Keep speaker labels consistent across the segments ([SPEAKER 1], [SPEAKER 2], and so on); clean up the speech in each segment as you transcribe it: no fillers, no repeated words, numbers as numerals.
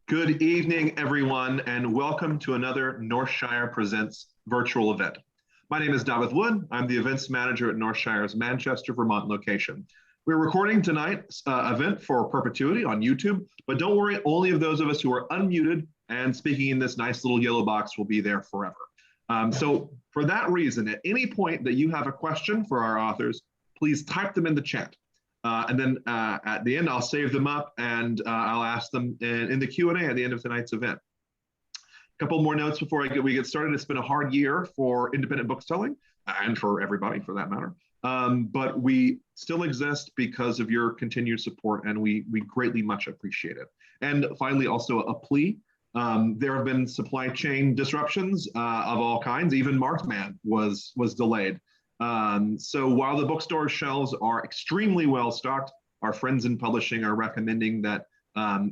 [SPEAKER 1] Good evening, everyone, and welcome to another Northshire Presents virtual event. My name is David Wood. I'm the events manager at Northshire's Manchester, Vermont location. We're recording tonight's event for perpetuity on YouTube, but don't worry, only of those of us who are unmuted and speaking in this nice little yellow box will be there forever. So for that reason, at any point that you have a question for our authors, please type them in the chat. And then at the end, I'll save them up and I'll ask them in the Q&A at the end of tonight's event. A couple more notes before we get started. It's been a hard year for independent bookselling and for everybody for that matter. But we still exist because of your continued support and we greatly much appreciate it. And finally, also a plea. There have been supply chain disruptions of all kinds. Even Marked Man was delayed. So while the bookstore shelves are extremely well stocked, our friends in publishing are recommending that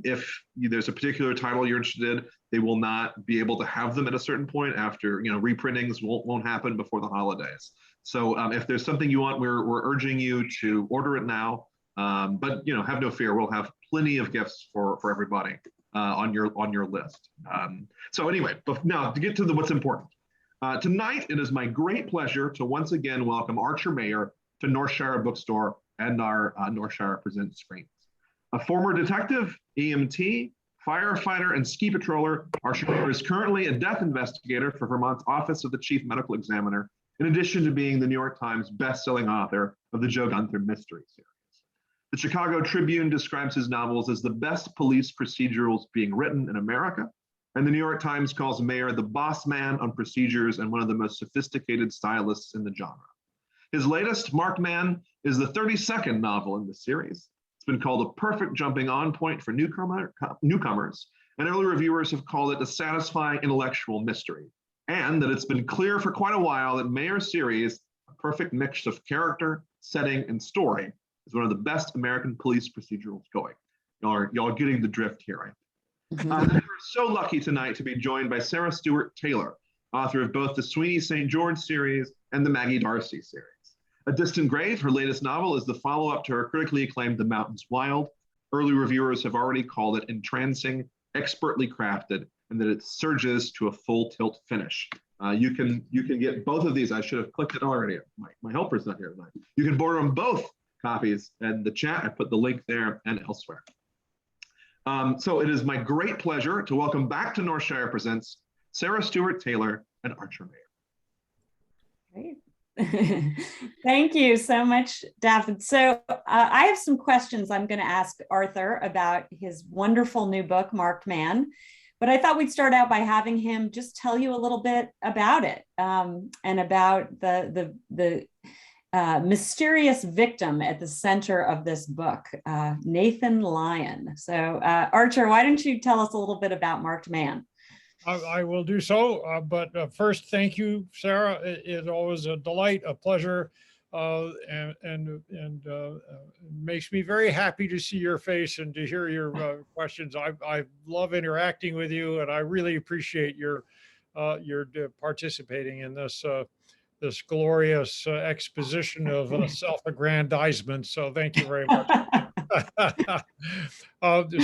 [SPEAKER 1] if there's a particular title you're interested in, they will not be able to have them at a certain point after, reprintings won't happen before the holidays. So if there's something you want, we're urging you to order it now. But have no fear, we'll have plenty of gifts for everybody on your list. So anyway, but now to get to what's important. Tonight, it is my great pleasure to once again welcome Archer Mayer to Northshire Bookstore and our Northshire Presents screens. A former detective, EMT, firefighter, and ski patroller, Archer Mayer is currently a death investigator for Vermont's Office of the Chief Medical Examiner, in addition to being the New York Times best-selling author of the Joe Gunther mystery series. The Chicago Tribune describes his novels as the best police procedurals being written in America, and the New York Times calls Mayer the boss man on procedures and one of the most sophisticated stylists in the genre. His latest, Marked Man, is the 32nd novel in the series. It's been called a perfect jumping on point for newcomers, and early reviewers have called it a satisfying intellectual mystery, and that it's been clear for quite a while that Mayer's series, a perfect mix of character, setting, and story, is one of the best American police procedurals going. Y'all are getting the drift here, right? We're so lucky tonight to be joined by Sarah Stewart Taylor, author of both the Sweeney St. George series and the Maggie Darcy series. A Distant Grave, her latest novel, is the follow-up to her critically acclaimed The Mountains Wild. Early reviewers have already called it entrancing, expertly crafted, and that it surges to a full tilt finish. You can get both of these. I should have clicked it already. My helper's not here tonight. You can borrow them both copies in the chat. I put the link there and elsewhere. So it is my great pleasure to welcome back to Northshire Presents Sarah Stewart Taylor and Archer Mayer.
[SPEAKER 2] Great. Thank you so much, David. So I have some questions I'm going to ask Arthur about his wonderful new book, Marked Man. But I thought we'd start out by having him just tell you a little bit about it and about the mysterious victim at the center of this book, Nathan Lyon. So Archer, why don't you tell us a little bit about Marked Man?
[SPEAKER 3] I will do so, but first, thank you, Sarah. It's always a delight, a pleasure, and makes me very happy to see your face and to hear your questions. I love interacting with you, and I really appreciate your participating in this this glorious exposition of self-aggrandizement. So thank you very much.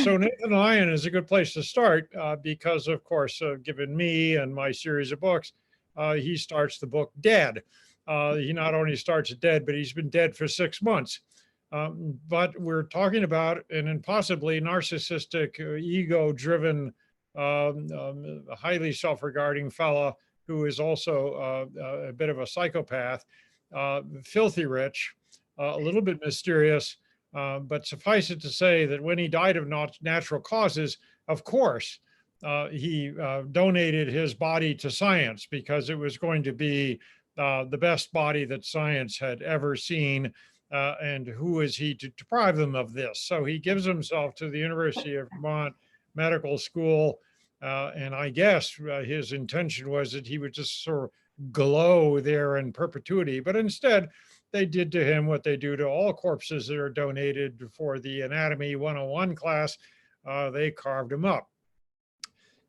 [SPEAKER 3] So Nathan Lyon is a good place to start because, of course, given me and my series of books, he starts the book dead. He not only starts dead, but he's been dead for 6 months. But we're talking about an impossibly narcissistic, ego-driven, highly self-regarding fella who is also a bit of a psychopath, filthy rich, a little bit mysterious, but suffice it to say that when he died of natural causes, of course, he donated his body to science because it was going to be the best body that science had ever seen. And who is he to deprive them of this? So he gives himself to the University of Vermont Medical School. And I guess his intention was that he would just sort of glow there in perpetuity. But instead, they did to him what they do to all corpses that are donated for the Anatomy 101 class. They carved him up.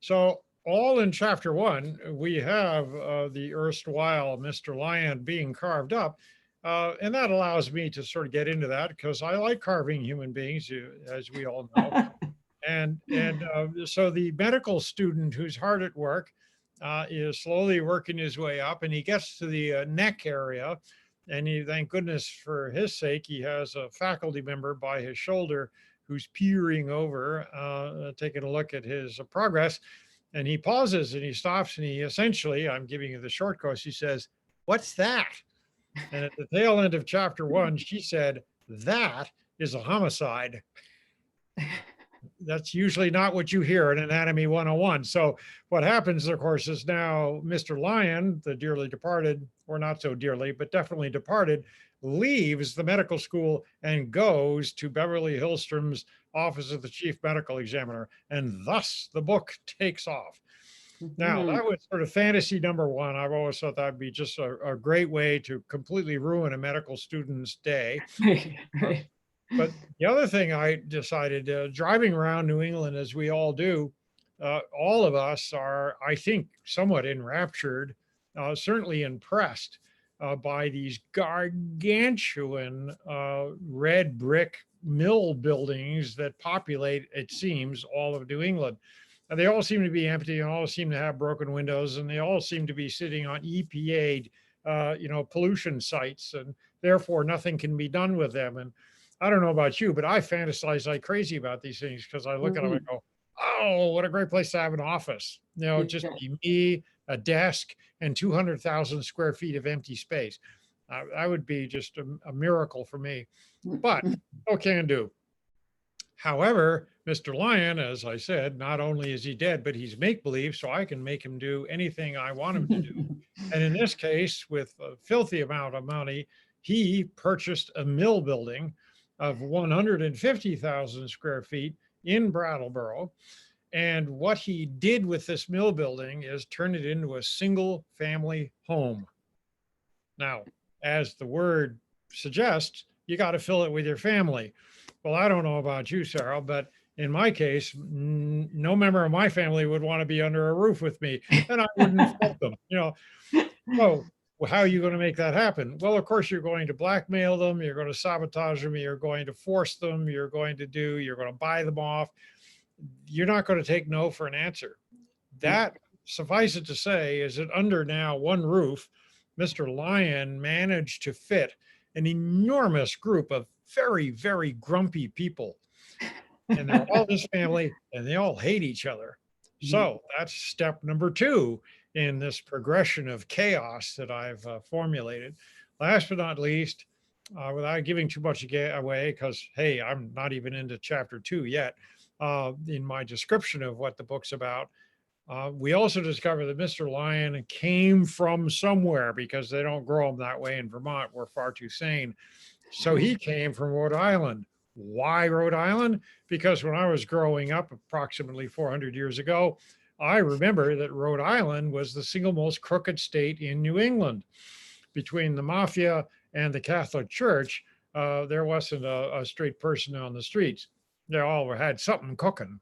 [SPEAKER 3] So all in chapter 1, we have the erstwhile Mr. Lyon being carved up. And that allows me to sort of get into that because I like carving human beings, as we all know. So the medical student who's hard at work is slowly working his way up, and he gets to the neck area, and thank goodness for his sake, he has a faculty member by his shoulder who's peering over, taking a look at his progress. And he pauses and he stops and he essentially, I'm giving you the short course, he says, "What's that?" And at the tail end of chapter 1, she said, "That is a homicide." That's usually not what you hear in Anatomy 101. So what happens, of course, is now Mr. Lyon, the dearly departed, or not so dearly, but definitely departed, leaves the medical school and goes to Beverly Hillstrom's office of the chief medical examiner. And thus the book takes off. Now, that was sort of fantasy number 1. I've always thought that'd be just a great way to completely ruin a medical student's day.
[SPEAKER 2] Right.
[SPEAKER 3] But the other thing I decided, driving around New England, as we all do, all of us are, I think, somewhat enraptured, certainly impressed by these gargantuan red brick mill buildings that populate, it seems, all of New England. And they all seem to be empty and all seem to have broken windows, and they all seem to be sitting on EPA, pollution sites, and therefore nothing can be done with them. And I don't know about you, but I fantasize like crazy about these things because I look at them and go, "Oh, what a great place to have an office." Just be me, a desk, and 200,000 square feet of empty space. That would be just a miracle for me. But no can do. However, Mr. Lyon, as I said, not only is he dead, but he's make-believe, so I can make him do anything I want him to do. And in this case, with a filthy amount of money, he purchased a mill building of 150,000 square feet in Brattleboro. And what he did with this mill building is turn it into a single family home. Now, as the word suggests, you got to fill it with your family. Well, I don't know about you, Sarah, but in my case, no member of my family would want to be under a roof with me, and I wouldn't fault them, So how are you going to make that happen? Well, of course, you're going to blackmail them. You're going to sabotage them. You're going to force them. You're going to buy them off. You're not going to take no for an answer. That, suffice it to say, is that under now one roof, Mr. Lyon managed to fit an enormous group of very, very grumpy people. And they're all his family, and they all hate each other. So that's step number 2 in this progression of chaos that I've formulated. Last but not least, without giving too much away, because, hey, I'm not even into chapter 2 yet, in my description of what the book's about, we also discovered that Mr. Lyon came from somewhere, because they don't grow them that way in Vermont. We're far too sane. So he came from Rhode Island. Why Rhode Island? Because when I was growing up approximately 400 years ago, I remember that Rhode Island was the single most crooked state in New England. Between the mafia and the Catholic Church, there wasn't a straight person on the streets. They all had something cooking.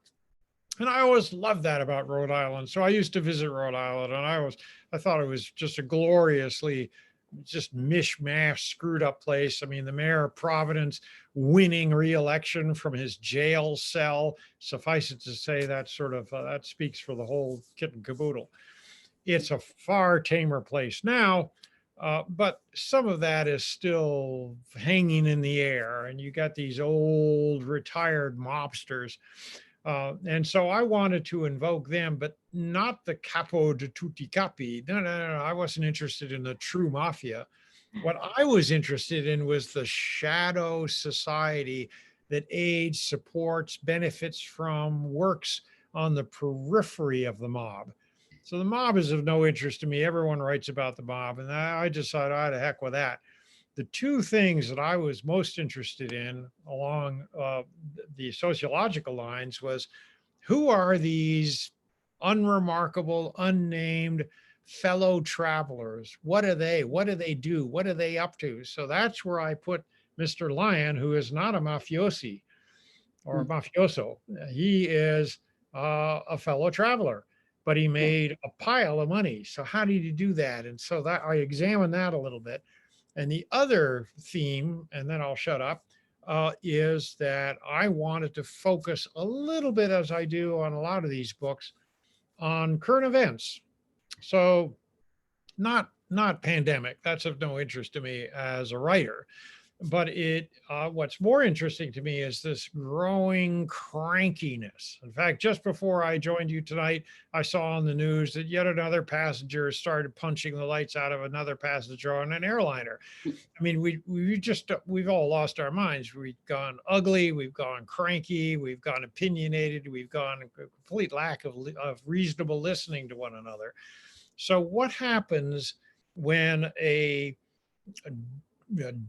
[SPEAKER 3] And I always loved that about Rhode Island. So I used to visit Rhode Island, and I thought it was just a gloriously just mishmash, screwed up place. I mean, the mayor of Providence winning re-election from his jail cell. Suffice it to say, that that speaks for the whole kit and caboodle. It's a far tamer place now, but some of that is still hanging in the air. And you got these old retired mobsters. And so I wanted to invoke them, but not the capo di tutti capi. No. I wasn't interested in the true mafia. What I was interested in was the shadow society that aids, supports, benefits from, works on the periphery of the mob. So the mob is of no interest to me. Everyone writes about the mob, and I decided, oh, to heck with that. The 2 things that I was most interested in along the sociological lines was, who are these unremarkable, unnamed fellow travelers? What are they? What do they do? What are they up to? So that's where I put Mr. Lyon, who is not a mafiosi or a mafioso. He is a fellow traveler, but he made a pile of money. So how did he do that? And so that I examined that a little bit. And the other theme, and then I'll shut up, is that I wanted to focus a little bit, as I do on a lot of these books, on current events. So not pandemic. That's of no interest to me as a writer. But what's more interesting to me is this growing crankiness. In fact, just before I joined you tonight, I saw on the news that yet another passenger started punching the lights out of another passenger on an airliner. I mean, we've all lost our minds. We've gone ugly, we've gone cranky, we've gone opinionated, we've gone a complete lack of reasonable listening to one another. So what happens when a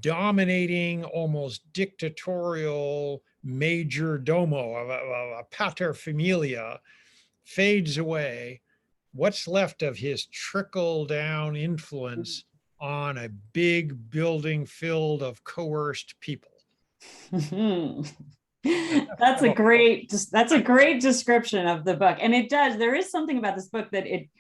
[SPEAKER 3] dominating, almost dictatorial major domo, a pater familia, fades away? What's left of his trickle down influence on a big building filled of coerced people?
[SPEAKER 2] That's a great description of the book. And there is something about this book that it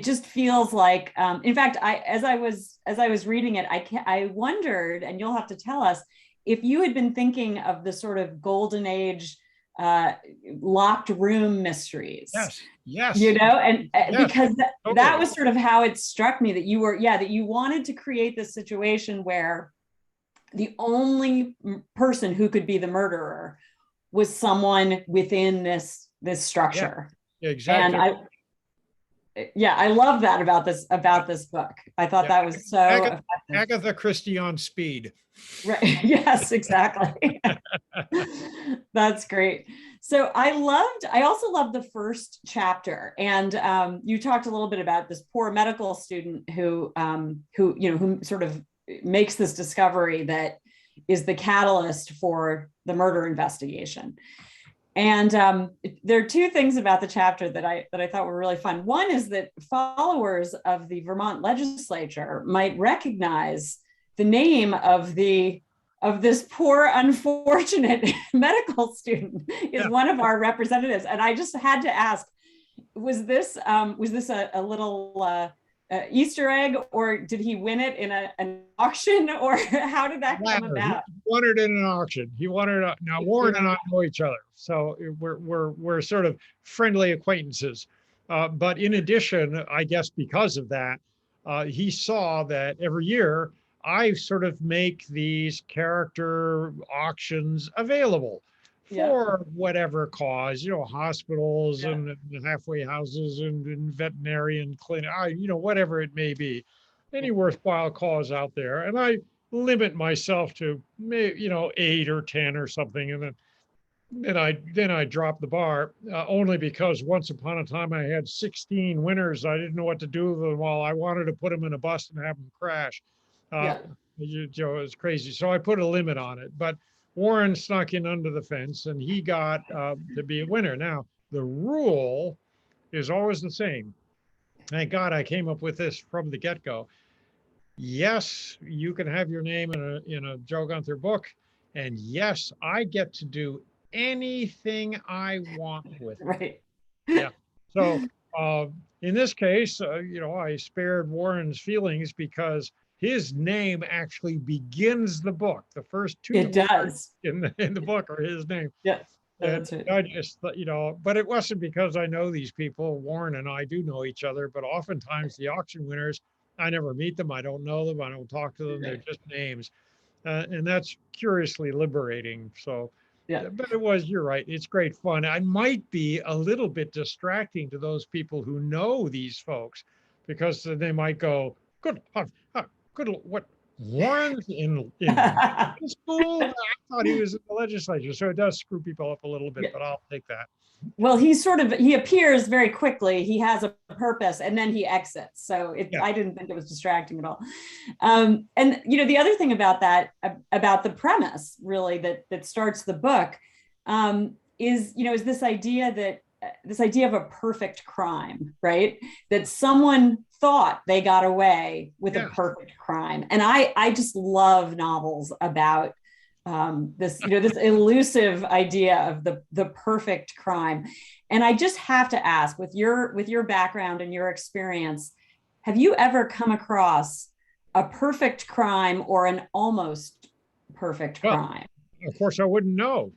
[SPEAKER 2] just feels like, in fact, as I was reading it, I wondered, and you'll have to tell us, if you had been thinking of the sort of golden age locked room mysteries.
[SPEAKER 3] Yes.
[SPEAKER 2] And because that was sort of how it struck me, that you wanted to create this situation where the only person who could be the murderer was someone within this structure.
[SPEAKER 3] Yeah, exactly.
[SPEAKER 2] And I love that about this book. I thought that was so effective.
[SPEAKER 3] Agatha Christie on speed.
[SPEAKER 2] Right. Yes, exactly. That's great. So I also loved the first chapter, and you talked a little bit about this poor medical student who sort of makes this discovery that is the catalyst for the murder investigation. And there are two things about the chapter that I thought were really fun. One is that followers of the Vermont legislature might recognize the name of this poor, unfortunate medical student is one of our representatives. And I just had to ask, was this a little Easter egg, or did he win it in an auction, or how did that come about?
[SPEAKER 3] He won it in an auction. Now Warren and I know each other, so we're sort of friendly acquaintances. But in addition, I guess because of that, he saw that every year I sort of make these character auctions available for whatever cause, hospitals and halfway houses and veterinarian clinic, whatever it may be, any worthwhile cause out there. And I limit myself to, 8 or 10 or something. And then I drop the bar, only because once upon a time I had 16 winners. I didn't know what to do with them all. I wanted to put them in a bus and have them crash. It was crazy. So I put a limit on it. But Warren snuck in under the fence, and he got to be a winner. Now, the rule is always the same. Thank God I came up with this from the get-go. Yes, you can have your name in a Joe Gunther book, and yes, I get to do anything I want with it.
[SPEAKER 2] Right.
[SPEAKER 3] Yeah. So in this case, I spared Warren's feelings because his name actually begins the book. The first two words in the book are his name.
[SPEAKER 2] Yes.
[SPEAKER 3] And I just, but it wasn't because I know these people. Warren and I do know each other, but oftentimes the auction winners, I never meet them. I don't know them. I don't talk to them. They're just names. And that's curiously liberating. So, but you're right. It's great fun. I might be a little bit distracting to those people who know these folks, because they might go, good, what? Warren's in school? I thought he was in the legislature. So it does screw people up a little bit, but I'll take that.
[SPEAKER 2] Well, he appears very quickly. He has a purpose, and then he exits. So I didn't think it was distracting at all. And the other thing about that, about the premise really that starts the book, is this idea of a perfect crime, right? That someone thought they got away with a perfect crime. And I just love novels about this elusive idea of the perfect crime. And I just have to ask, with your background and your experience, have you ever come across a perfect crime or an almost perfect crime?
[SPEAKER 3] Of course, I wouldn't know.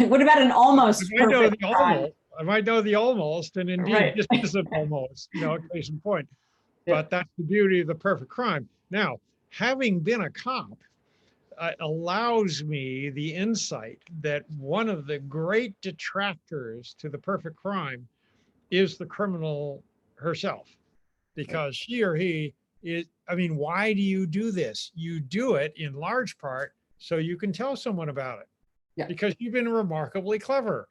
[SPEAKER 2] What about an almost
[SPEAKER 3] I know
[SPEAKER 2] perfect
[SPEAKER 3] the
[SPEAKER 2] crime?
[SPEAKER 3] almost. I might know the almost, and indeed,
[SPEAKER 2] Right.
[SPEAKER 3] this is an almost. Case in point.
[SPEAKER 2] Yeah.
[SPEAKER 3] But that's the beauty of the perfect crime. Now, having been a cop, allows me the insight that one of the great detractors to the perfect crime is the criminal herself, because she or he is, I mean, why do you do this? You do it in large part so you can tell someone about it.
[SPEAKER 2] Yeah.
[SPEAKER 3] Because you've been remarkably clever.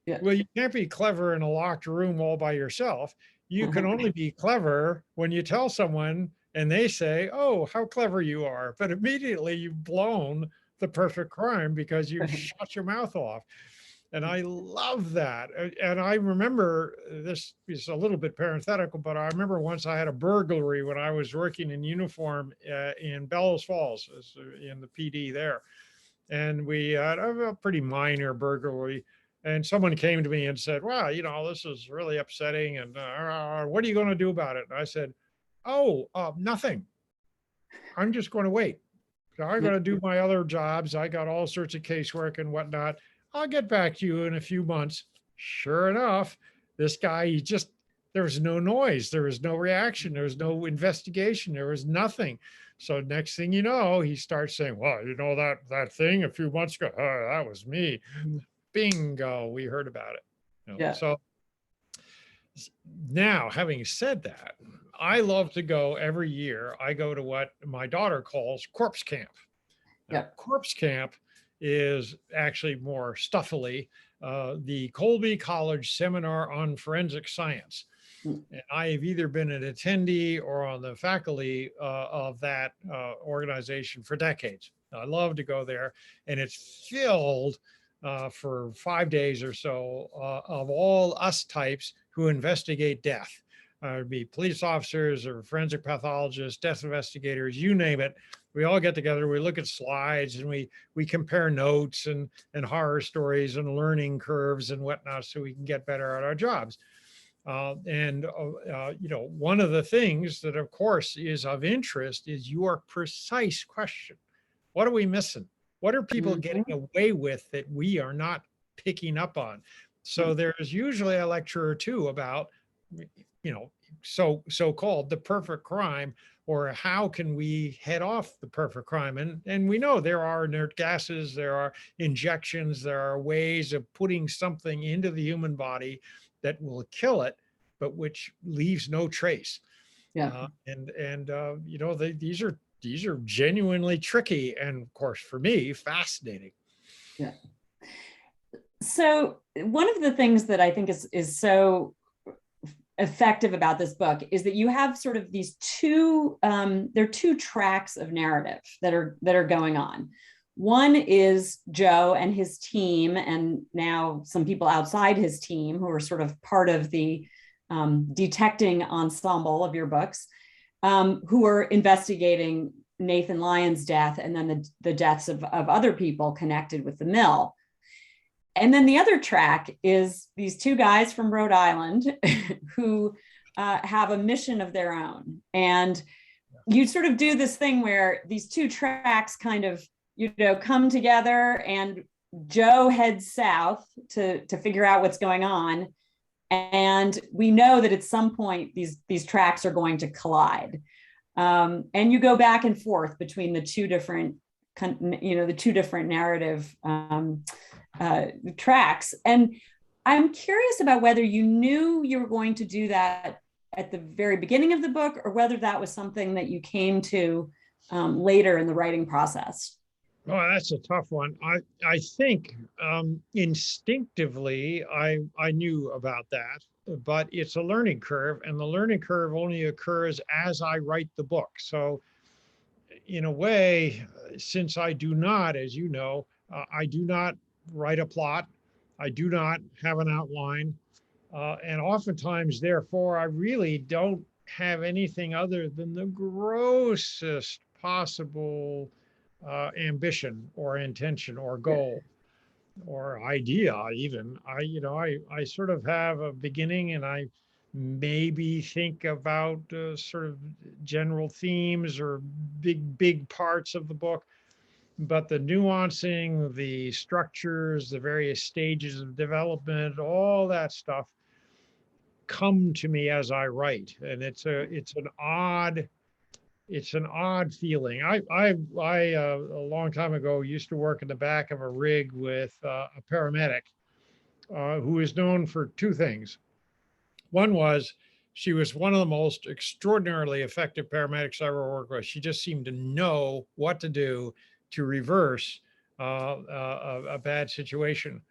[SPEAKER 2] Yeah.
[SPEAKER 3] Well, you can't be clever in a locked room all by yourself. You can only be clever when you tell someone and they say, "Oh, how clever you are." But immediately you've blown the perfect crime because you shut your mouth off. And I love that. And I remember, this is a little bit parenthetical, but I remember once I had a burglary when I was working in uniform in Bellows Falls, in the PD there. And we had a pretty minor burglary. And someone came to me and said, "Well, this is really upsetting. And what are you going to do about it?" And I said, "Oh, nothing. I'm just going to wait. So I'm going to do my other jobs. I got all sorts of casework and whatnot. I'll get back to you in a few months." Sure enough, this guy, there was no noise. There was no reaction. There was no investigation. There was nothing. So next thing you know, he starts saying, "Well, that thing a few months ago, oh, that was me." Bingo, we heard about it.
[SPEAKER 2] Yeah.
[SPEAKER 3] So now, having said that, I love to go every year. I go to what my daughter calls corpse camp. Now,
[SPEAKER 2] Yeah.
[SPEAKER 3] corpse camp is actually more stuffily the Colby College Seminar on Forensic Science. And I have either been an attendee or on the faculty of that organization for decades. I love to go there, and it's filled for 5 days or so of all us types who investigate death. It'd be police officers or forensic pathologists, death investigators, you name it. We all get together, we look at slides, and we compare notes and horror stories and learning curves and whatnot so we can get better at our jobs. One of the things that, of course, is of interest is your precise question. What are we missing? What are people getting away with that we are not picking up on? So there's usually a lecture or two about, so-called the perfect crime, or how can we head off the perfect crime? And we know there are inert gases, there are injections, there are ways of putting something into the human body that will kill it, but which leaves no trace.
[SPEAKER 2] Yeah.
[SPEAKER 3] These are genuinely tricky, and of course, for me, fascinating.
[SPEAKER 2] Yeah. So one of the things that I think is so effective about this book is that you have sort of these there are two tracks of narrative that are going on. One is Joe and his team, and now some people outside his team who are sort of part of the detecting ensemble of your books, who are investigating Nathan Lyon's death and then the deaths of other people connected with the mill. And then the other track is these two guys from Rhode Island who have a mission of their own. And you sort of do this thing where these two tracks kind of, come together, and Joe heads south to figure out what's going on. And we know that at some point these tracks are going to collide. And you go back and forth between the two different narrative tracks. And I'm curious about whether you knew you were going to do that at the very beginning of the book, or whether that was something that you came to later in the writing process.
[SPEAKER 3] Oh, that's a tough one. I think instinctively I knew about that, but it's a learning curve, and the learning curve only occurs as I write the book. So in a way, since I do not, as you know, I do not write a plot. I do not have an outline. And oftentimes, therefore, I really don't have anything other than the grossest possible ambition or intention or goal or idea. Even I sort of have a beginning, and I maybe think about sort of general themes or big parts of the book. but the nuancing, the structures, the various stages of development, all that stuff come to me as I write. And it's an odd feeling. I a long time ago used to work in the back of a rig with a paramedic who is known for two things. One was she was one of the most extraordinarily effective paramedics I ever worked with. She just seemed to know what to do to reverse a bad situation.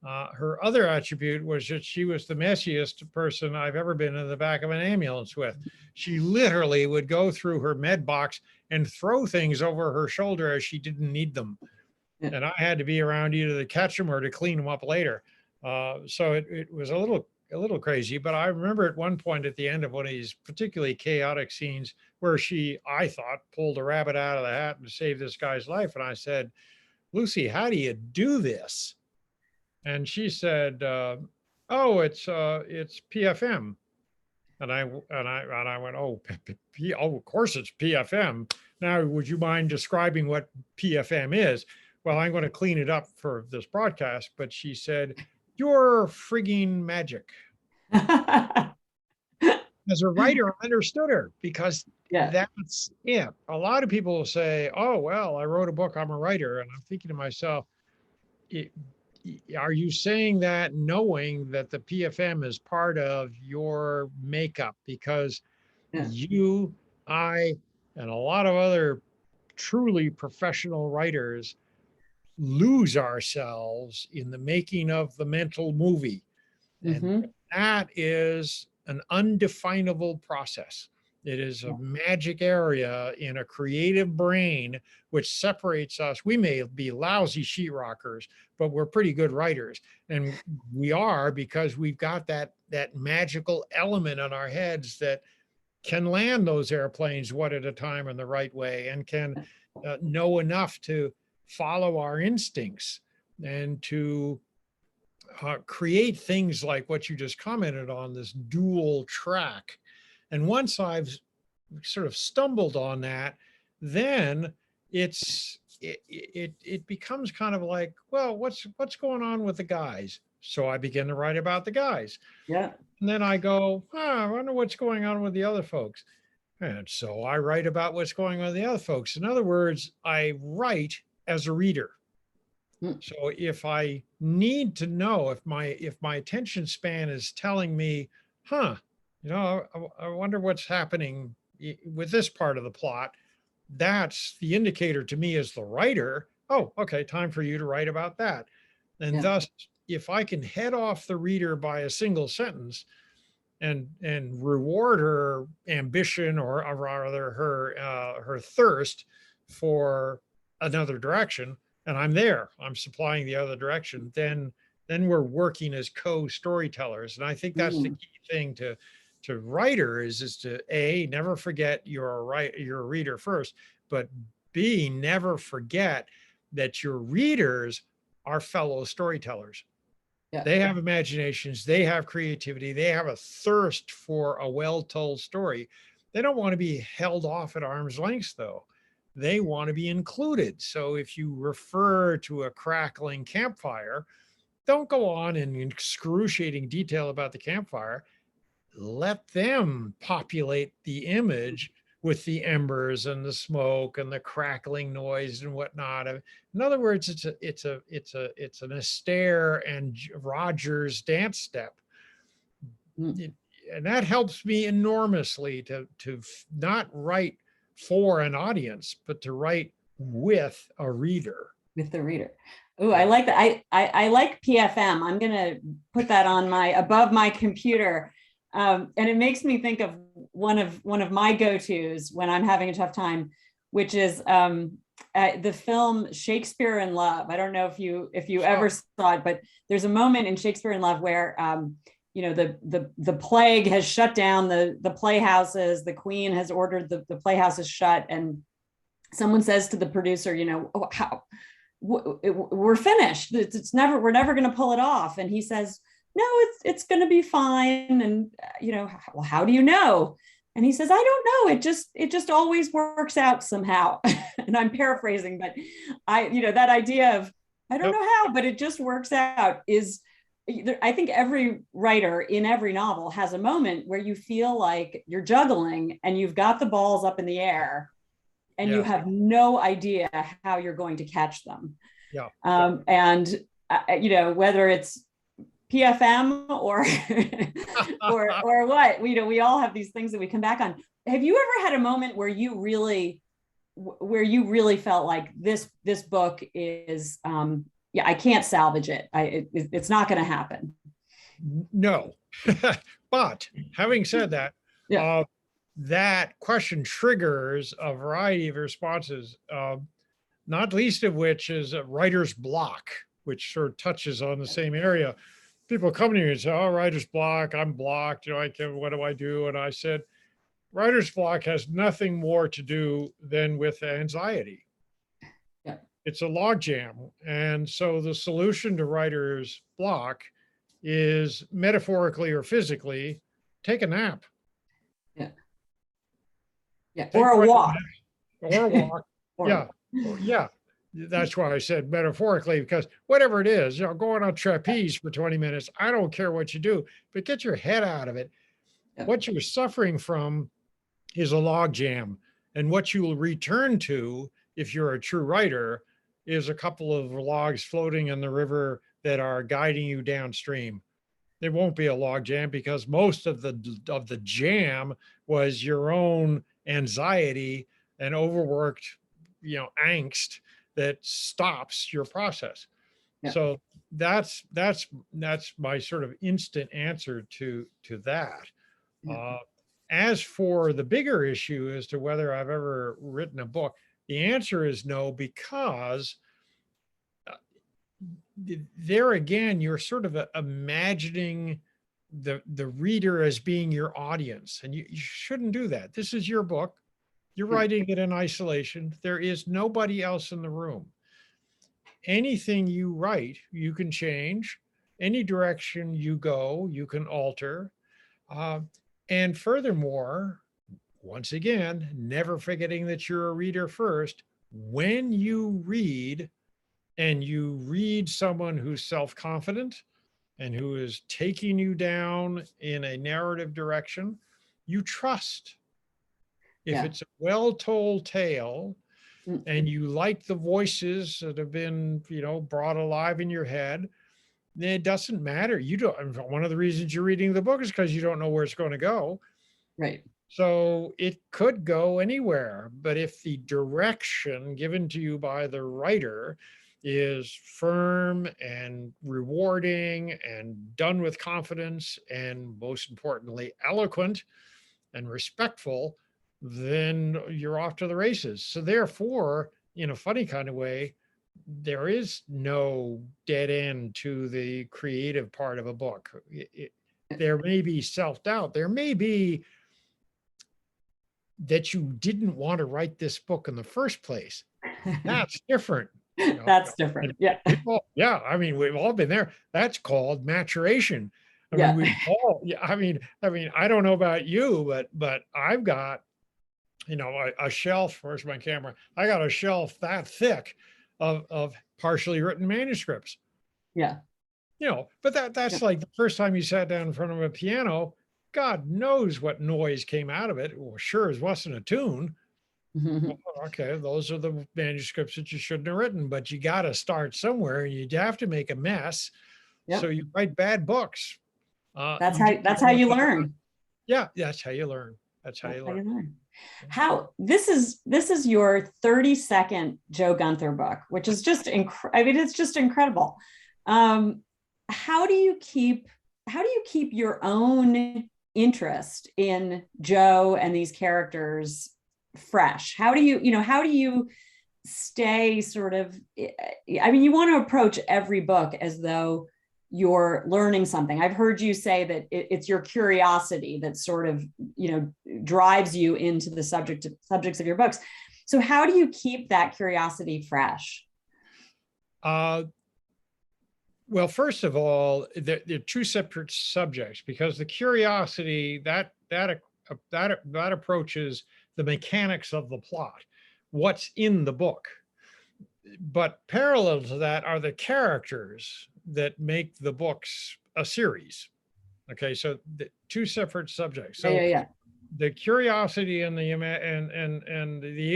[SPEAKER 3] Her other attribute was that she was the messiest person I've ever been in the back of an ambulance with. She literally would go through her med box and throw things over her shoulder as she didn't need them.
[SPEAKER 2] Yeah.
[SPEAKER 3] And I had to be around either to catch them or to clean them up later. So it was a little crazy, but I remember at one point at the end of one of these particularly chaotic scenes where she, I thought, pulled a rabbit out of the hat and saved this guy's life. And I said, Lucy, how do you do this? And she said, "Oh, it's PFM." And I went, "Oh, of course it's PFM." Now, would you mind describing what PFM is? Well, I'm going to clean it up for this broadcast. But she said, "You're frigging magic." As a writer, I understood her because that's it. A lot of people will say, "Oh, well, I wrote a book. I'm a writer," and I'm thinking to myself, are you saying that knowing that the PFM is part of your makeup? Because you, I, and a lot of other truly professional writers lose ourselves in the making of the mental movie. And that is an undefinable process. It is a magic area in a creative brain which separates us. We may be lousy sheetrockers, but we're pretty good writers. And we are because we've got that magical element in our heads that can land those airplanes one at a time in the right way and can know enough to follow our instincts and to create things like what you just commented on, this dual track. And once I've sort of stumbled on that, then it becomes kind of like, well, what's going on with the guys? So I begin to write about the guys.
[SPEAKER 2] Yeah.
[SPEAKER 3] And then I go, I wonder what's going on with the other folks. And so I write about what's going on with the other folks. In other words, I write as a reader. So if I need to know, if my attention span is telling me, I wonder what's happening with this part of the plot, that's the indicator to me as the writer. Oh, okay, time for you to write about that. And thus, if I can head off the reader by a single sentence and reward her ambition or rather her thirst for another direction, and I'm there, I'm supplying the other direction, then we're working as co-storytellers. And I think that's the key thing to writers is to never forget you're a reader first, but B, never forget that your readers are fellow storytellers. They have imaginations, they have creativity, they have a thirst for a well-told story. They don't want to be held off at arm's length, though. They want to be included. So if you refer to a crackling campfire, don't go on in excruciating detail about the campfire. Let them populate the image with the embers and the smoke and the crackling noise and whatnot. In other words, it's an Astaire and Rogers dance step. And that helps me enormously to not write for an audience, but to write with a reader.
[SPEAKER 2] With the reader. Oh, I like that. I like PFM. I'm going to put that on above my computer. And it makes me think of one of my go-tos when I'm having a tough time, which is the film Shakespeare in Love. I don't know if you ever saw it, but there's a moment in Shakespeare in Love where the plague has shut down the playhouses. The Queen has ordered the playhouses shut, and someone says to the producer, we're finished. We're never going to pull it off. And he says, no, it's going to be fine. And, well, how do you know? And he says, I don't know. It just always works out somehow. And I'm paraphrasing, but that idea of, I don't know how, but it just works out is, I think every writer in every novel has a moment where you feel like you're juggling and you've got the balls up in the air and you have no idea how you're going to catch them.
[SPEAKER 3] Yeah.
[SPEAKER 2] Whether it's PFM or or what, we all have these things that we come back on. Have you ever had a moment where you really felt like this book is I can't salvage it. It's not going to happen.
[SPEAKER 3] No. But having said that, that question triggers a variety of responses, not least of which is a writer's block, which sort of touches on the same area. People come to me and say, oh, writer's block, I'm blocked, what do I do? And I said, writer's block has nothing more to do than with anxiety.
[SPEAKER 2] Yeah.
[SPEAKER 3] It's a logjam. And so the solution to writer's block is, metaphorically or physically, take a nap.
[SPEAKER 2] Yeah. Yeah. Or a walk.
[SPEAKER 3] Or a walk. Yeah. That's why I said metaphorically, because whatever it is, go on a trapeze for 20 minutes. I don't care what you do, but get your head out of it. Yeah. What you're suffering from is a logjam. And what you will return to, if you're a true writer, is a couple of logs floating in the river that are guiding you downstream. There won't be a logjam because most of the jam was your own anxiety and overworked, angst that stops your process. Yeah. So that's my sort of instant answer to that. Yeah. As for the bigger issue as to whether I've ever written a book, the answer is no, because there again, you're sort of imagining the reader as being your audience, and you shouldn't do that. This is your book. You're writing it in isolation. There is nobody else in the room. Anything you write, you can change. Any direction you go, you can alter. And furthermore, once again, never forgetting that you're a reader first, when you read, and you read someone who's self-confident and who is taking you down in a narrative direction, you trust. If it's a well-told tale and you like the voices that have been, brought alive in your head, then it doesn't matter. One of the reasons you're reading the book is because you don't know where it's going to go.
[SPEAKER 2] Right.
[SPEAKER 3] So it could go anywhere, but if the direction given to you by the writer is firm and rewarding and done with confidence and, most importantly, eloquent and respectful, then you're off to the races. So therefore, in a funny kind of way, there is no dead end to the creative part of a book. There may be self-doubt. There may be that you didn't want to write this book in the first place. That's different.
[SPEAKER 2] That's different. Yeah.
[SPEAKER 3] I mean, we've all been there. That's called maturation. I mean, I don't know about you, but I've got, a shelf. Where's my camera? I got a shelf that thick of partially written manuscripts.
[SPEAKER 2] Yeah.
[SPEAKER 3] But that's like the first time you sat down in front of a piano, God knows what noise came out of it. Well, sure as wasn't a tune.
[SPEAKER 2] Mm-hmm.
[SPEAKER 3] Well, okay, those are the manuscripts that you shouldn't have written, but you got to start somewhere and you have to make a mess. Yep. So you write bad books.
[SPEAKER 2] That's how you learn.
[SPEAKER 3] Yeah, that's how you learn. That's how you learn.
[SPEAKER 2] This is your 32nd Joe Gunther book, which is just it's just incredible. How do you keep your own interest in Joe and these characters fresh? How do you stay sort of, you want to approach every book as though you're learning something. I've heard you say that it's your curiosity that sort of, drives you into the subjects of your books. So how do you keep that curiosity fresh?
[SPEAKER 3] Well, first of all, they're two separate subjects, because the curiosity that that approaches the mechanics of the plot, what's in the book. But parallel to that are the characters that make the books a series. Okay, so the two separate subjects. So the curiosity and the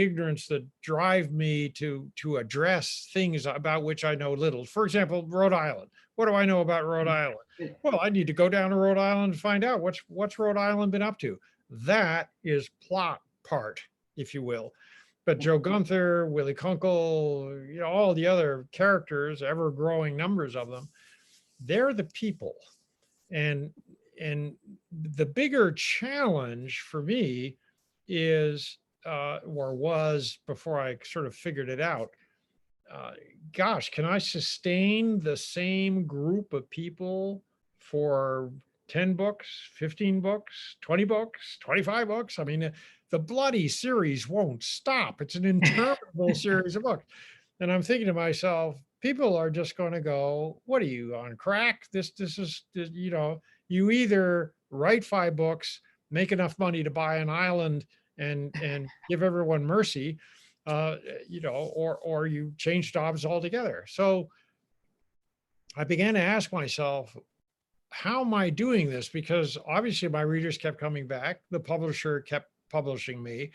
[SPEAKER 3] ignorance that drive me to address things about which I know little. For example, Rhode Island. What do I know about Rhode Island? Well, I need to go down to Rhode Island and find out what's Rhode Island been up to. That is plot part, if you will. But Joe Gunther, Willie Kunkel, you know, all the other characters, ever growing numbers of them, they're the people. And the bigger challenge for me is, or was before I sort of figured it out, gosh, can I sustain the same group of people for 10 books, 15 books, 20 books, 25 books? I mean, the bloody series won't stop. It's an interminable series of books. And I'm thinking to myself, people are just going to go, what are you, on crack? This is, you know, you either write 5 books, make enough money to buy an island and give everyone mercy, you know, or you change jobs altogether. So I began to ask myself, how am I doing this? Because obviously my readers kept coming back. The publisher kept publishing me.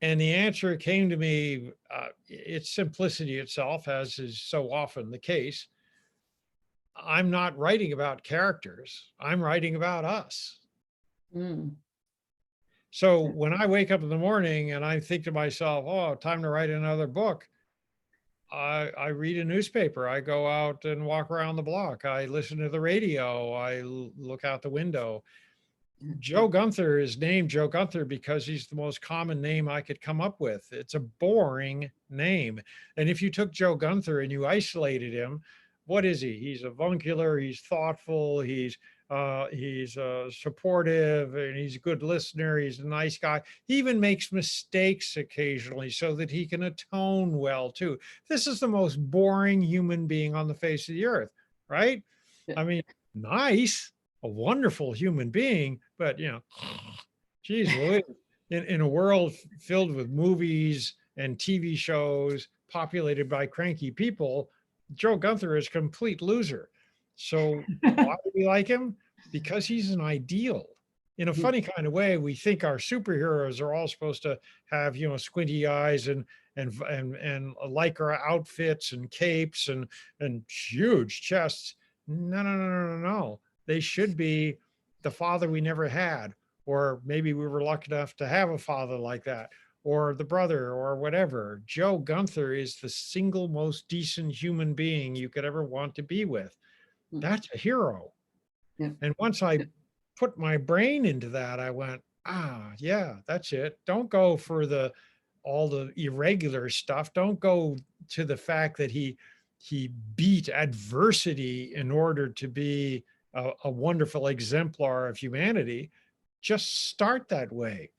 [SPEAKER 3] And the answer came to me, it's simplicity itself, as is so often the case. I'm not writing about characters. I'm writing about us. So when I wake up in the morning and I think to myself, oh, time to write another book, I read a newspaper. I go out and walk around the block. I listen to the radio. I look out the window. Joe Gunther is named Joe Gunther because he's the most common name I could come up with. It's a boring name. And if you took Joe Gunther and you isolated him, what is he? He's avuncular, he's thoughtful, he's supportive, and he's a good listener, he's a nice guy. He even makes mistakes occasionally so that he can atone well too. This is the most boring human being on the face of the earth, right? I mean, nice, a wonderful human being, but you know, geez, in a world filled with movies and TV shows populated by cranky people, Joe Gunther is a complete loser. So why do we like him? Because he's an ideal. In a funny kind of way, we think our superheroes are all supposed to have, you know, squinty eyes and lycra outfits and capes and huge chests. No. They should be the father we never had, or maybe we were lucky enough to have a father like that, or the brother, or whatever. Joe Gunther is the single most decent human being you could ever want to be with. That's a hero. Yeah. And once I put my brain into that, I went, yeah, that's it. Don't go for all the irregular stuff. Don't go to the fact that he beat adversity in order to be a wonderful exemplar of humanity. Just start that way.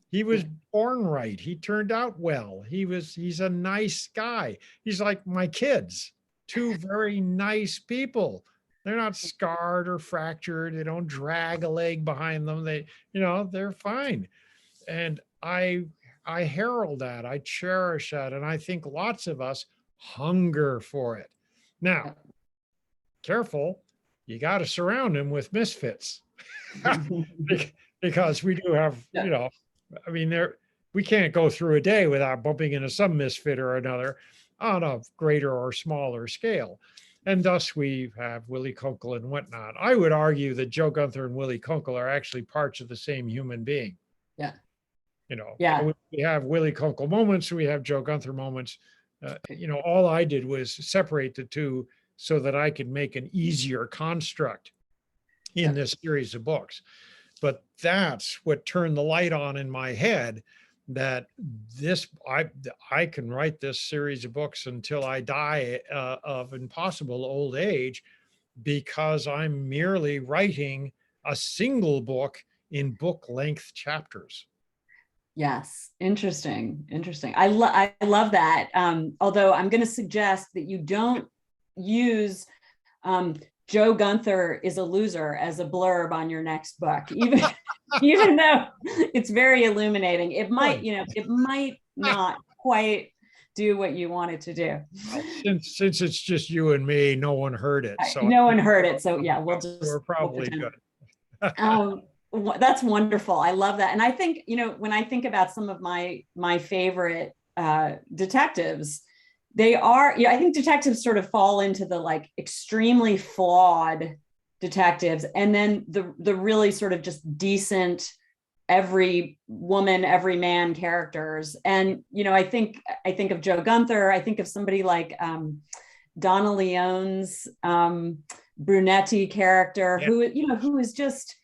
[SPEAKER 3] He was born right. He turned out well. He's a nice guy. He's like my kids, 2 very nice people. They're not scarred or fractured. They don't drag a leg behind them. They, you know, they're fine. And I herald that. I cherish that. And I think lots of us hunger for it. Now, careful, you got to surround him with misfits because we do have, you know, I mean, we can't go through a day without bumping into some misfit or another on a greater or smaller scale. And thus we have Willie Kunkel and whatnot. I would argue that Joe Gunther and Willie Kunkel are actually parts of the same human being.
[SPEAKER 2] Yeah.
[SPEAKER 3] You know,
[SPEAKER 2] yeah.
[SPEAKER 3] We have Willie Kunkel moments, we have Joe Gunther moments. You know, all I did was separate the two so that I could make an easier construct in this series of books. But that's what turned the light on in my head, that I can write this series of books until I die of impossible old age, because I'm merely writing a single book in book length chapters.
[SPEAKER 2] Yes, interesting. I love that. Although I'm going to suggest that you don't use Joe Gunther is a loser as a blurb on your next book, even though it's very illuminating. It might, it might not quite do what you want it to do.
[SPEAKER 3] Well, since it's just you and me, no one heard it. So
[SPEAKER 2] no one heard it. So yeah,
[SPEAKER 3] we're probably good.
[SPEAKER 2] That's wonderful. I love that. And I think, when I think about some of my favorite detectives, they are, I think detectives sort of fall into the like extremely flawed detectives, and then the really sort of just decent every woman, every man characters. And, I think of Joe Gunther, I think of somebody like Donna Leon's Brunetti character, who is just,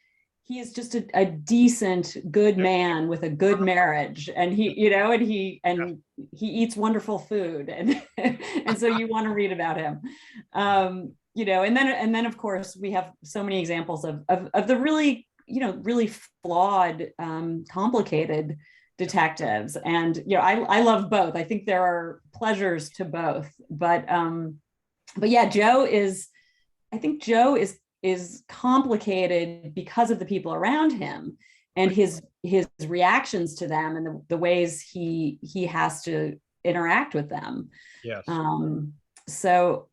[SPEAKER 2] he is just a decent, good man with a good marriage, and he eats wonderful food, and and so you want to read about him, and then of course we have so many examples of the really really flawed, complicated detectives, and I love both. I think there are pleasures to both, but yeah, Joe is complicated because of the people around him and his reactions to them and the ways he has to interact with them.
[SPEAKER 3] Yes.
[SPEAKER 2] So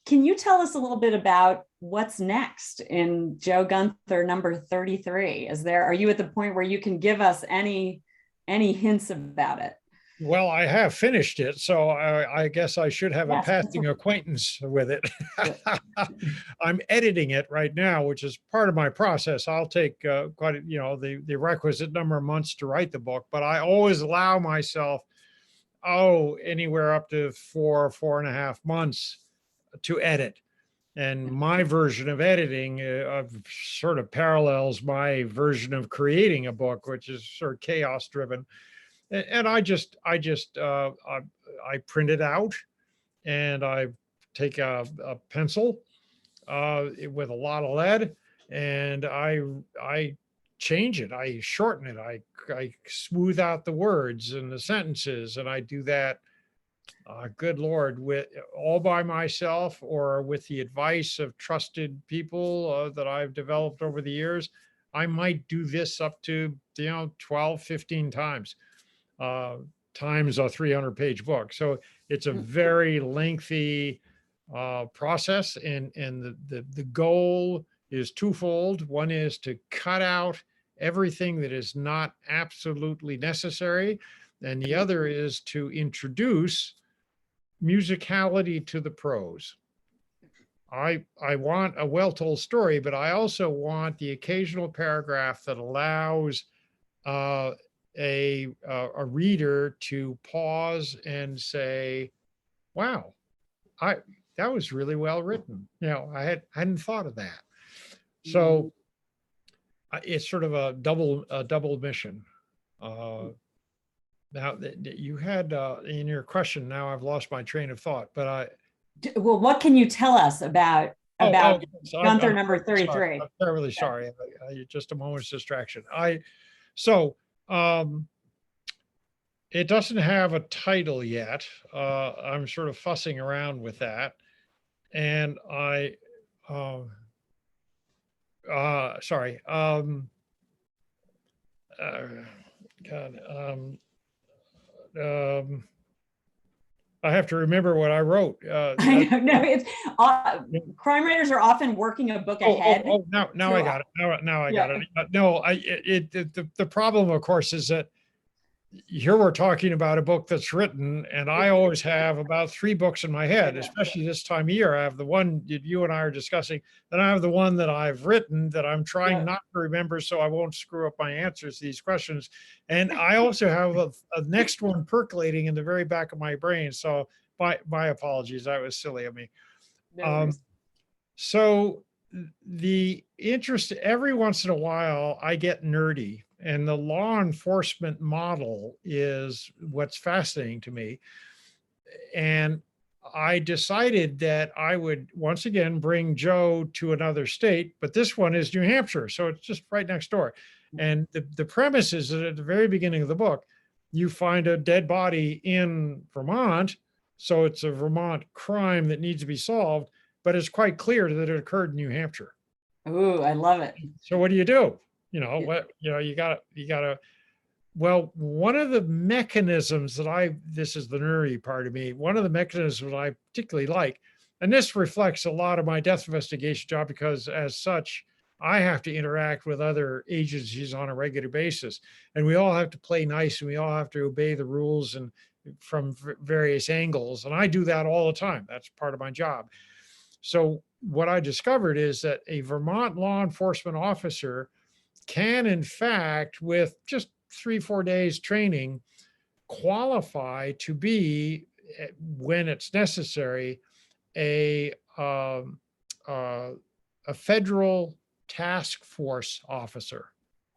[SPEAKER 2] can you tell us a little bit about what's next in Joe Gunther number 33? Are you at the point where you can give us any hints about it?
[SPEAKER 3] Well, I have finished it, so I guess I should have a passing acquaintance with it. I'm editing it right now, which is part of my process. I'll take the requisite number of months to write the book, but I always allow myself, anywhere up to 4.5 months to edit. And my version of editing sort of parallels my version of creating a book, which is sort of chaos driven. And I print it out, and I take a pencil with a lot of lead, and I change it, I shorten it, I smooth out the words and the sentences, and I do that, good Lord, with all by myself or with the advice of trusted people that I've developed over the years. I might do this up to 12, 15 times. Times a 300-page book. So it's a very lengthy process, and the goal is twofold. One is to cut out everything that is not absolutely necessary, and the other is to introduce musicality to the prose. I want a well-told story, but I also want the occasional paragraph that allows a reader to pause and say, wow, that was really well written. I hadn't thought of that. So it's sort of a double mission. Now you had in your question, now I've lost my train of thought, but
[SPEAKER 2] well, what can you tell us about Gunther number 33?
[SPEAKER 3] I'm terribly sorry. Just a moment's distraction. It doesn't have a title yet. I'm sort of fussing around with that. And I have to remember what I wrote.
[SPEAKER 2] I don't know. It's crime writers are often working a book ahead.
[SPEAKER 3] Now I got it. Now I got it. The problem, of course, is that here we're talking about a book that's written, and I always have about 3 books in my head, especially this time of year. I have the one that you and I are discussing, then I have the one that I've written that I'm trying not to remember so I won't screw up my answers to these questions. And I also have a next one percolating in the very back of my brain. So my apologies, that was silly of me. So the interest, every once in a while I get nerdy, and the law enforcement model is what's fascinating to me. And I decided that I would once again bring Joe to another state, but this one is New Hampshire, so it's just right next door. And the premise is that at the very beginning of the book, you find a dead body in Vermont, so it's a Vermont crime that needs to be solved. but it's quite clear that it occurred in New Hampshire.
[SPEAKER 2] Ooh, I love it.
[SPEAKER 3] So what do? Well, one of the mechanisms this is the nerdy part of me, one of the mechanisms I particularly like, and this reflects a lot of my death investigation job because as such, I have to interact with other agencies on a regular basis, and we all have to play nice and we all have to obey the rules and from various angles. And I do that all the time. That's part of my job. So what I discovered is that a Vermont law enforcement officer can, in fact, with just 3-4 days training, qualify to be, when it's necessary, a federal task force officer.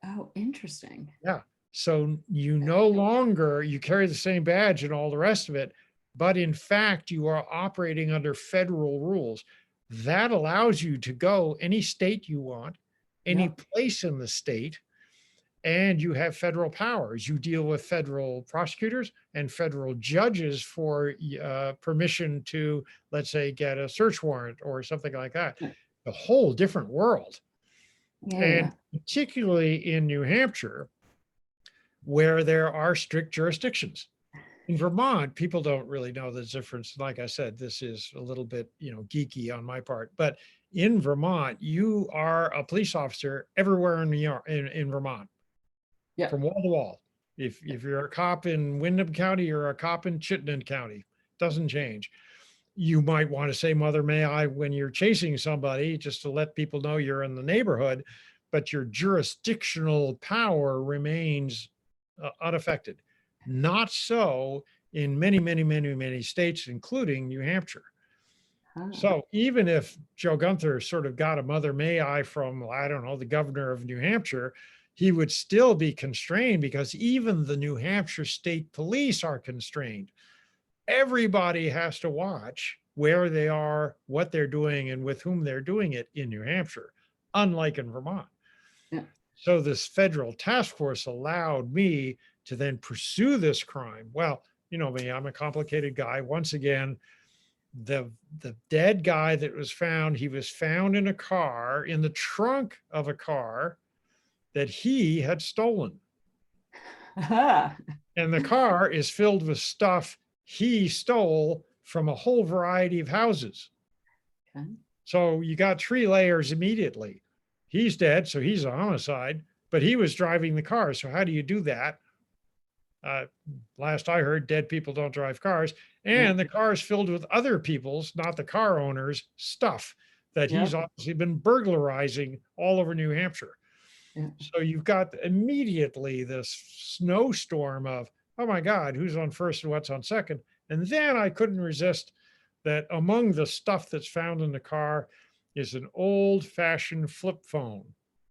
[SPEAKER 2] Oh, interesting.
[SPEAKER 3] Yeah. So you no longer, you carry the same badge and all the rest of it, but in fact, you are operating under federal rules. That allows you to go any state you want, any place in the state, and you have federal powers. You deal with federal prosecutors and federal judges for permission to, let's say, get a search warrant or something like that. A whole different world.
[SPEAKER 2] Yeah.
[SPEAKER 3] And particularly in New Hampshire, where there are strict jurisdictions. In Vermont, people don't really know the difference. Like I said, this is a little bit, geeky on my part, but in Vermont, you are a police officer everywhere in Vermont.
[SPEAKER 2] Yeah.
[SPEAKER 3] From wall to wall. If you're a cop in Windham County, you're a cop in Chittenden County. Doesn't change. You might want to say Mother May I when you're chasing somebody, just to let people know you're in the neighborhood, but your jurisdictional power remains unaffected. Not so in many, many, many, many states, including New Hampshire. So even if Joe Gunther sort of got a Mother May I from, I don't know, the governor of New Hampshire, he would still be constrained because even the New Hampshire State Police are constrained. Everybody has to watch where they are, what they're doing, and with whom they're doing it in New Hampshire, unlike in Vermont.
[SPEAKER 2] Yeah.
[SPEAKER 3] So this federal task force allowed me to then pursue this crime. Well, you know me, I'm a complicated guy. Once again, the dead guy that was found, he was found in a car, in the trunk of a car that he had stolen. And the car is filled with stuff he stole from a whole variety of houses.
[SPEAKER 2] Okay.
[SPEAKER 3] So you got 3 layers immediately. He's dead, so he's a homicide, but he was driving the car. So how do you do that? Last I heard, dead people don't drive cars. And the car is filled with other people's, not the car owner's, stuff that he's obviously been burglarizing all over New Hampshire.
[SPEAKER 2] Yeah.
[SPEAKER 3] So you've got immediately this snowstorm of, oh my God, who's on first and what's on second? And then I couldn't resist that among the stuff that's found in the car is an old fashioned flip phone,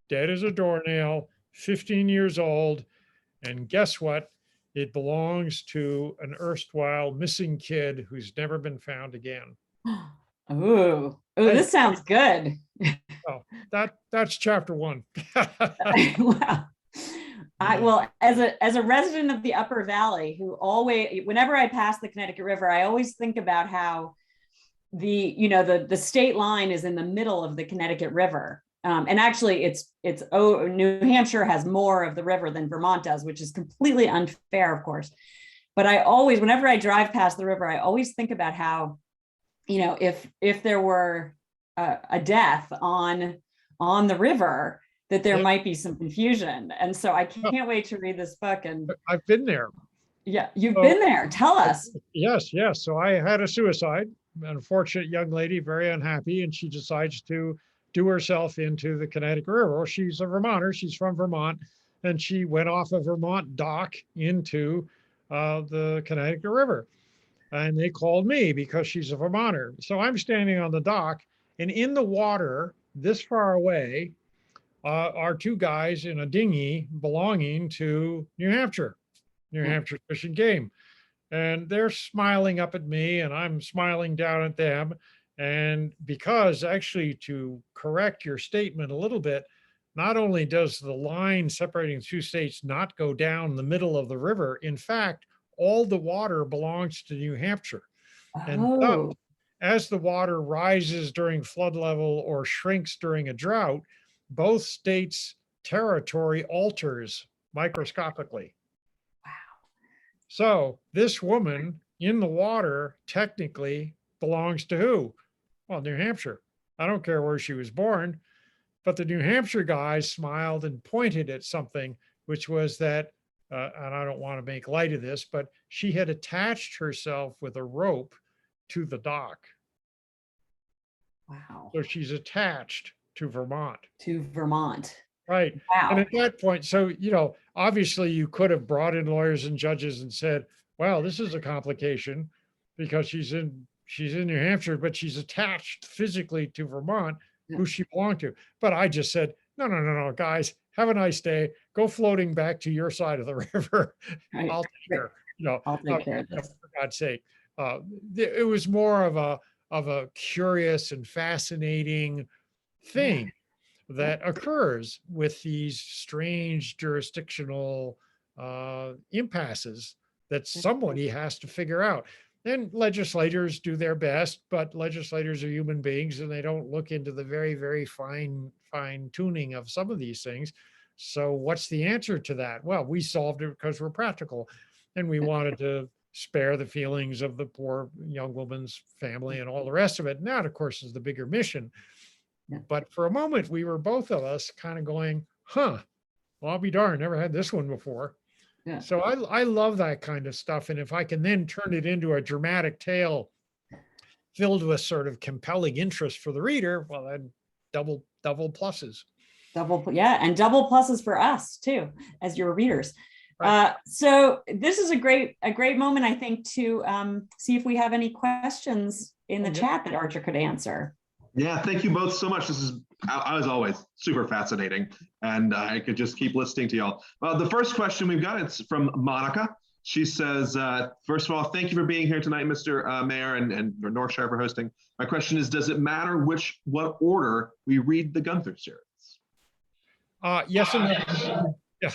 [SPEAKER 3] dead as a doornail, 15 years old. And guess what? It belongs to an erstwhile missing kid who's never been found again.
[SPEAKER 2] Ooh, this sounds good.
[SPEAKER 3] Oh, that's chapter 1.
[SPEAKER 2] Wow. Well, as a resident of the Upper Valley, who always, whenever I pass the Connecticut River, I always think about how the state line is in the middle of the Connecticut River. And actually New Hampshire has more of the river than Vermont does, which is completely unfair, of course. But whenever I drive past the river, I always think about how, if there were a death on the river, that there might be some confusion. And so I can't wait to read this book. And
[SPEAKER 3] I've been there.
[SPEAKER 2] Yeah, you've been there. Tell us.
[SPEAKER 3] Yes. So I had a suicide, an unfortunate young lady, very unhappy, and she decides to do herself into the Connecticut River. Well, she's a Vermonter. She's from Vermont, and she went off a Vermont dock into the Connecticut River. And they called me because she's a Vermonter. So I'm standing on the dock, and in the water this far away are 2 guys in a dinghy belonging to New Hampshire Fish and Game. And they're smiling up at me, and I'm smiling down at them. And because, actually, to correct your statement a little bit, not only does the line separating 2 states not go down the middle of the river, in fact, all the water belongs to New Hampshire. And as the water rises during flood level or shrinks during a drought, both states' territory alters microscopically.
[SPEAKER 2] Wow.
[SPEAKER 3] So this woman in the water technically belongs to who? Well, New Hampshire. I don't care where she was born, but the New Hampshire guys smiled and pointed at something, which was that, and I don't want to make light of this, but she had attached herself with a rope to the dock.
[SPEAKER 2] Wow.
[SPEAKER 3] So she's attached to Vermont.
[SPEAKER 2] To Vermont.
[SPEAKER 3] Right.
[SPEAKER 2] Wow.
[SPEAKER 3] And at that point, so, obviously you could have brought in lawyers and judges and said, well, this is a complication because she's in New Hampshire, but she's attached physically to Vermont, who she belonged to. But I just said, no, guys, have a nice day. Go floating back to your side of the river.
[SPEAKER 2] Right.
[SPEAKER 3] I'll take her.
[SPEAKER 2] I'll take care of this.
[SPEAKER 3] For God's sake. It was more of a curious and fascinating thing that occurs with these strange jurisdictional impasses that somebody has to figure out. And legislators do their best, but legislators are human beings and they don't look into the very, very fine tuning of some of these things. So what's the answer to that? Well, we solved it because we're practical and we wanted to spare the feelings of the poor young woman's family and all the rest of it. And that, of course, is the bigger mission. But for a moment, we were both of us kind of going, well, I'll be darned, never had this one before. Yeah. So I love that kind of stuff. And if I can then turn it into a dramatic tale filled with sort of compelling interest for the reader, well, then double pluses.
[SPEAKER 2] And double pluses for us too, as your readers. Right. So this is a great moment, I think, to see if we have any questions in the chat that Archer could answer.
[SPEAKER 1] Yeah, thank you both so much. This is, as always, super fascinating, and I could just keep listening to y'all. The first question we've got, it's from Monica. She says, first of all, thank you for being here tonight, Mr. Mayor, and Northshire for hosting. My question is, does it matter what order we read the Gunther series?
[SPEAKER 3] Yes and no.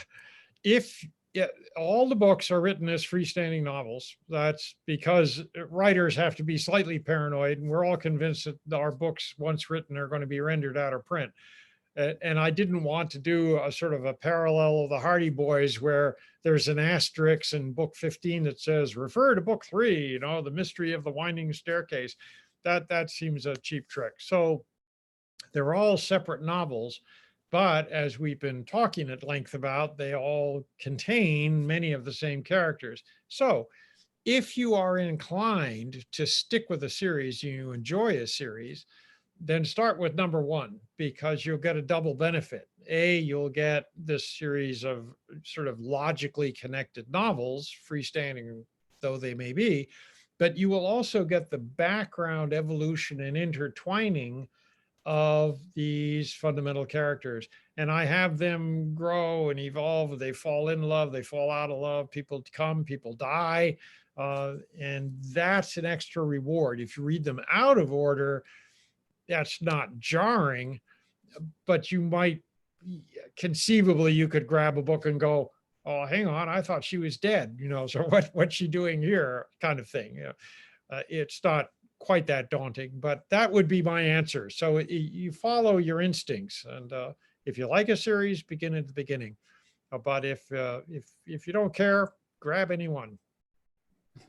[SPEAKER 3] Yeah. All the books are written as freestanding novels. That's because writers have to be slightly paranoid, and we're all convinced that our books, once written, are going to be rendered out of print. And I didn't want to do a sort of a parallel of the Hardy Boys where there's an asterisk in book 15 that says, refer to book 3, the mystery of the winding staircase. That seems a cheap trick. So they're all separate novels. But as we've been talking at length about, they all contain many of the same characters. So if you are inclined to stick with a series, you enjoy a series, then start with number 1, because you'll get a double benefit. You'll get this series of sort of logically connected novels, freestanding though they may be, but you will also get the background evolution and intertwining of these fundamental characters. And I have them grow and evolve. They fall in love, they fall out of love, people come, people die. And that's an extra reward. If you read them out of order, that's not jarring, but you might conceivably, you could grab a book and go, oh, hang on, I thought she was dead, so what's she doing here, kind of thing. It's not quite that daunting, but that would be my answer. So you follow your instincts, and if you like a series, begin at the beginning. But if you don't care, grab anyone.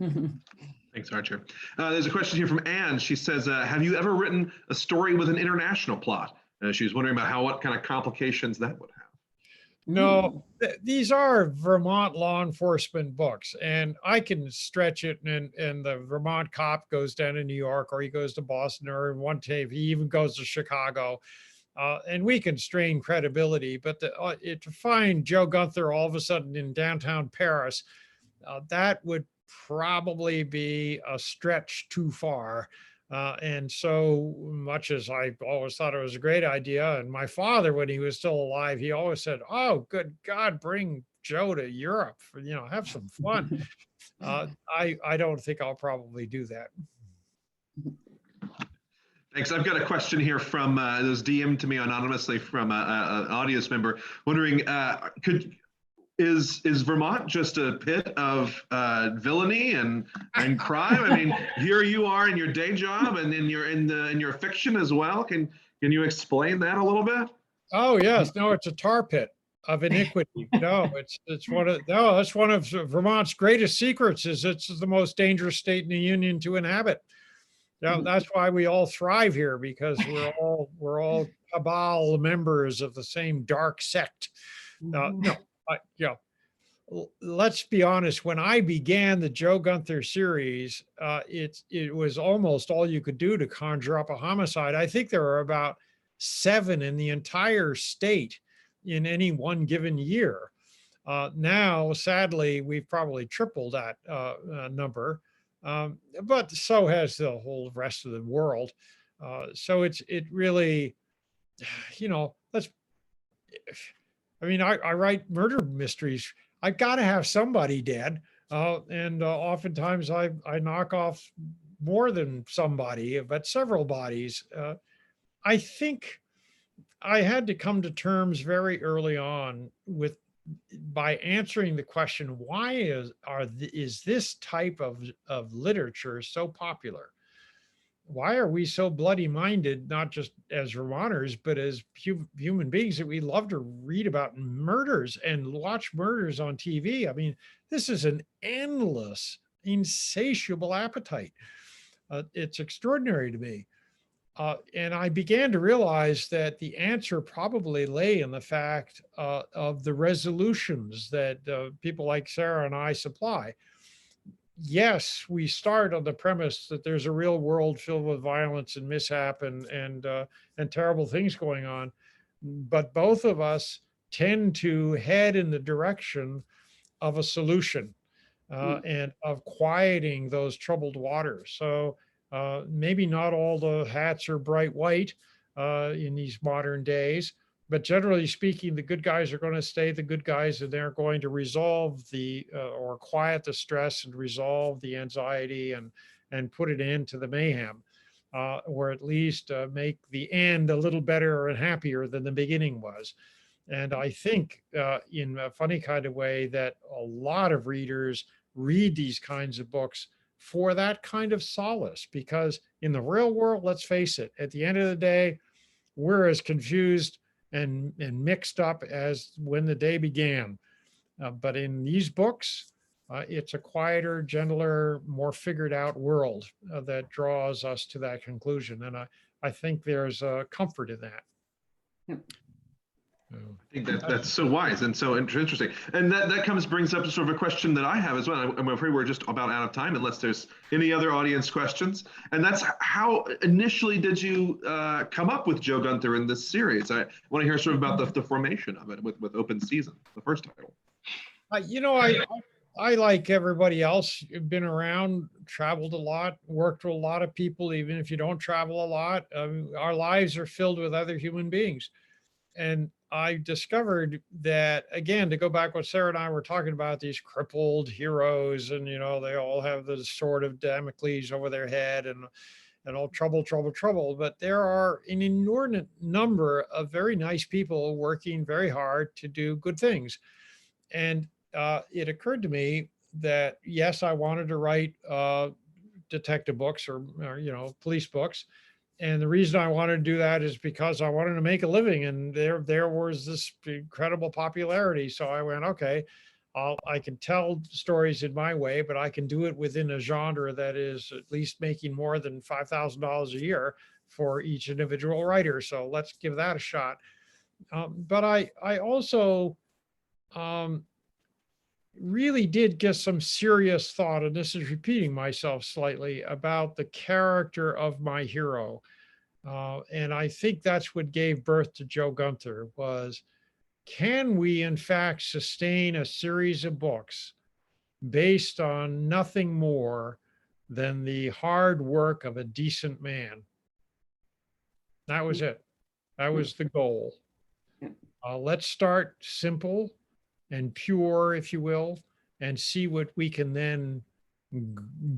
[SPEAKER 1] Thanks, Archer. There's a question here from Anne. She says, have you ever written a story with an international plot? She was wondering about what kind of complications that would have.
[SPEAKER 3] No, these are Vermont law enforcement books, and I can stretch it, and the Vermont cop goes down to New York, or he goes to Boston, or in one tape, he even goes to Chicago, and we can strain credibility, but to find Joe Gunther all of a sudden in downtown Paris, that would probably be a stretch too far. And so much as I always thought it was a great idea, and my father, when he was still alive, he always said, oh, good God, bring Joe to Europe, have some fun. I don't think I'll probably do that.
[SPEAKER 1] Thanks. I've got a question here from, it was DM'd to me anonymously from an audience member, wondering, is Vermont just a pit of villainy and crime? I mean, here you are in your day job, and then you're in your fiction as well. Can you explain that a little bit?
[SPEAKER 3] Oh yes, no, it's a tar pit of iniquity. No, it's one of no, that's one of Vermont's greatest secrets. Is it's the most dangerous state in the union to inhabit. Yeah, that's why we all thrive here, because we're all cabal members of the same dark sect. No, yeah. Let's be honest. When I began the Joe Gunther series, it was almost all you could do to conjure up a homicide. I think there are about 7 in the entire state in any one given year. Now, sadly, we've probably tripled that number, but so has the whole rest of the world. So it really, let's. I mean, I write murder mysteries. I've got to have somebody dead. And oftentimes I knock off more than somebody, but several bodies. I think I had to come to terms very early on by answering the question, why is this type of literature so popular? Why are we so bloody minded, not just as Vermonters, but as human beings, that we love to read about murders and watch murders on TV? I mean, this is an endless, insatiable appetite. It's extraordinary to me. And I began to realize that the answer probably lay in the fact of the resolutions that people like Sarah and I supply. Yes, we start on the premise that there's a real world filled with violence and mishap and terrible things going on, but both of us tend to head in the direction of a solution and of quieting those troubled waters. So maybe not all the hats are bright white in these modern days, but generally speaking, the good guys are going to stay the good guys, and they're going to resolve or quiet the stress and resolve the anxiety and put an end to the mayhem, or at least make the end a little better and happier than the beginning was. And I think in a funny kind of way that a lot of readers read these kinds of books for that kind of solace, because in the real world, let's face it, at the end of the day, we're as confused and mixed up as when the day began. But in these books, it's a quieter, gentler, more figured out world that draws us to that conclusion. And I think there's a comfort in that.
[SPEAKER 2] Yep.
[SPEAKER 1] I think that's so wise and so interesting. And that brings up sort of a question that I have as well. I'm afraid we're just about out of time unless there's any other audience questions. And that's, how initially did you come up with Joe Gunther in this series? I want to hear sort of about the formation of it with Open Season, the first title.
[SPEAKER 3] I like everybody else, been around, traveled a lot, worked with a lot of people. Even if you don't travel a lot, our lives are filled with other human beings. And I discovered that, again, to go back what Sarah and I were talking about, these crippled heroes, and they all have the sword of Damocles over their head and all trouble. But there are an inordinate number of very nice people working very hard to do good things. And it occurred to me that, yes, I wanted to write detective books or police books. And the reason I wanted to do that is because I wanted to make a living, and there was this incredible popularity. So I went, okay, I can tell stories in my way, but I can do it within a genre that is at least making more than $5,000 a year for each individual writer. So let's give that a shot. But I also really did get some serious thought, and this is repeating myself slightly, about the character of my hero. And I think that's what gave birth to Joe Gunther, was, can we in fact sustain a series of books based on nothing more than the hard work of a decent man? That was it. That was the goal. Let's start simple and pure, if you will, and see what we can then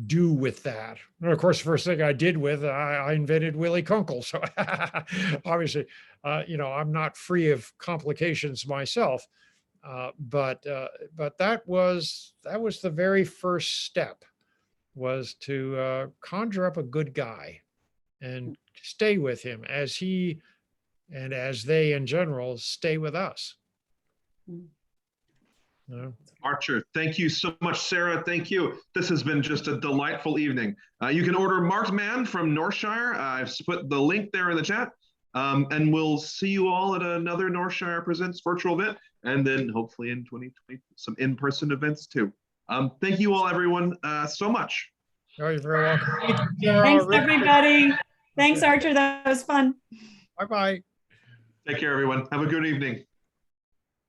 [SPEAKER 3] do with that. And of course, the first thing I did I invented Willie Kunkel. So obviously, I'm not free of complications myself. But that was the very first step, was to conjure up a good guy and stay with him as he and as they in general stay with us. No.
[SPEAKER 1] Archer, thank you so much. Sarah, thank you. This has been just a delightful evening. You can order Marked Man from Northshire. I've put the link there in the chat. And we'll see you all at another Northshire Presents virtual event, and then hopefully in 2020, some in-person events too. Thank you all, everyone, so much.
[SPEAKER 3] Oh, you're very welcome.
[SPEAKER 2] Thanks, everybody. Thanks, Archer. That was fun.
[SPEAKER 3] Bye-bye.
[SPEAKER 1] Take care, everyone. Have a good evening.